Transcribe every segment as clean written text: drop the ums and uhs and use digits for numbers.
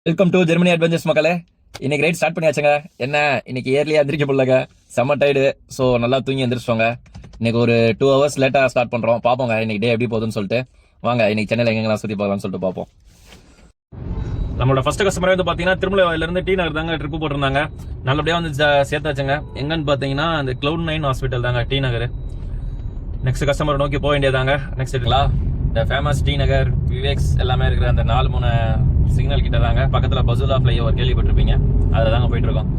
Welcome to Germany adventures மக்களே. இன்னைக்கு ride start பண்ணியாச்சுங்க. என்ன இன்னைக்கு இயர்லியா எந்திரிக்க முடியலங்க, செம்ம டைடு. ஸோ நல்லா தூங்கி எந்திரிச்சோங்க. இன்னைக்கு ஒரு 2 hours லேட்டாக ஸ்டார்ட் பண்ணுறோம். பார்ப்போங்க இன்னைக்கு டே எப்படி போகுதுன்னு சொல்லிட்டு. வாங்க இன்னைக்கு சென்னையில் எங்கெங்கெல்லாம் சுற்றி பார்க்கலாம்னு சொல்லிட்டு பார்ப்போம். நம்மளோட ஃபர்ஸ்ட் கஸ்டமர் வந்து பார்த்தீங்கன்னா திருமலையிலேருந்து டி நகர் தாங்க ட்ரிப்பு போட்டிருந்தாங்க. நல்லபடியாக வந்து சேர்த்தாச்சுங்க. எங்கன்னு பார்த்தீங்கன்னா அந்த Cloud9 ஹாஸ்பிட்டல் தாங்க, டி நகர். நெக்ஸ்ட் கஸ்டமர் நோக்கி போக வேண்டியதாங்க. நெக்ஸ்ட் இருக்குங்களா இந்த ஃபேமஸ் டி நகர் விவேக்ஸ் எல்லாமே இருக்கிற அந்த 4-3 சிக்னல் கிட்ட தாங்க. பக்கத்தில் பசுலா ஃப்ளைஓவர் கேள்விப்பட்டிருப்பீங்க, அதில் தாங்க போயிட்டு இருக்கோம்.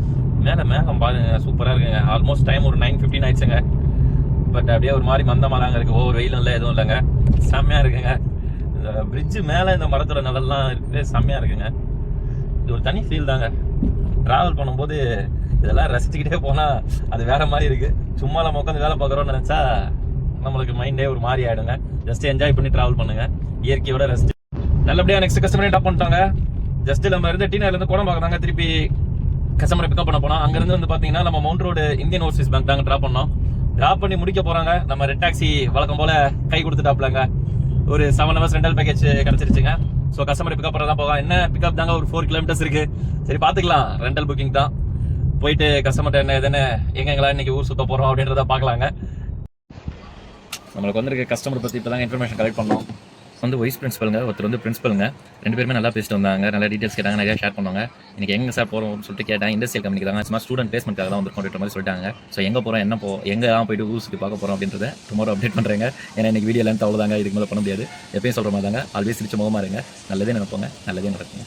மேலே மேகம் பாருங்க, சூப்பராக இருக்குங்க. ஆல்மோஸ்ட் டைம் ஒரு 9:15 ஆயிடுச்சுங்க. பட் அப்படியே ஒரு மாதிரி மந்தமாலாங்க இருக்கு. ஒவ்வொரு வெயிலும் இல்லை, எதுவும் இல்லைங்க. செம்மையா இருக்குங்க. இந்த பிரிட்ஜு மேலே இந்த மரத்தோட நிழல்லாம் இருக்குது, செம்மையா இருக்குங்க. இது ஒரு தனி ஃபீல் தாங்க. டிராவல் பண்ணும்போது இதெல்லாம் ரசிச்சுக்கிட்டே போனால் அது வேற மாதிரி இருக்கு. சும்மா நம்ம உட்காந்து வேலை பார்க்குறோம்னு நினச்சா நம்மளுக்கு மைண்டே ஒரு மாதிரி ஆயிடுங்க. ஜஸ்ட் என்ஜாய் பண்ணி டிராவல் பண்ணுங்க, இயற்கையோட ரசிச்சு. நல்லபடியா நெக்ஸ்ட் கஸ்டமரை டாப் பண்ணிட்டாங்க. ஜஸ்ட் நம்ம இருந்து டி நகர்ல இருந்து கோடம் பார்க்கறாங்க. திருப்பி கஸ்டமரை பிக்கப் பண்ண போனோம். அங்க இருந்து வந்து பாத்தீங்கன்னா நம்ம mount road Indian Overseas bank தாங்க டிராப் பண்ணோம். டிராப் பண்ணி முடிக்க போறாங்க. நம்ம ரெட் டாக்ஸி வழக்கம் போல கை கொடுத்துட்டாப்லங்க. ஒரு 7 hours ரெண்டல் பேக்கேஜ் கிடைச்சிருச்சுங்க. ஸோ கஸ்டமரை பிக்கப் பண்ணதான் போகலாம். என்ன பிக்கப் தாங்க, ஒரு 4 kilometers இருக்கு. சரி பாத்துக்கலாம், ரெண்டல் புக்கிங் தான். போயிட்டு கஸ்டமர்ட்ட என்ன எதுன்னு எங்கெங்களா இன்னைக்கு ஊர் சுத்த போறோம் அப்படின்றத பாக்கலாங்க. நம்மளுக்கு வந்திருக்க கஸ்டமர் பற்றி இப்போ தாங்க இன்ஃபர்மேஷன் கலெக்ட் பண்ணோம். வந்து வைஸ் பிரின்சிபலுங்க, ஒருத்தர் வந்து பிரின்சிபலுங்க. 2 பேருமே நல்லா பேசிட்டு வந்தாங்க, நல்லா டீட்டெயில்ஸ் கேட்டாங்க, நிறையா ஷேர் பண்ணுவாங்க. இன்னைக்கு எங்கே சார் போகிறோம்னு சொல்லிட்டு கேட்டேன். இண்டஸ்ட்ரியல் கம்பெனிக்கு தாங்க, சும்மா ஸ்டூடெண்ட் பிளேஸ்மெண்ட்காக தான் வந்துருக்கோன்ற மாதிரி சொல்லிட்டாங்க. ஸோ எங்கே போகிறோம், எங்கே தான் போயிட்டு ஊர் சுற்றி பார்க்க போகிறோம் அப்படின்றத டுமாரோ அப்டேட் பண்ணுறேங்க. ஏன்னா இன்னைக்கு வீடியோ லென்த் அவ்வளோதாங்க, இதுக்கு மேலே பண்ண முடியாது. எப்பயும் சொல்கிற மாதிரி தாங்க, ஆல்வேஸ் சிரிச்ச முகமாக இருங்க, நல்லதே நினைப்போங்க, நல்லதே நடக்குங்க.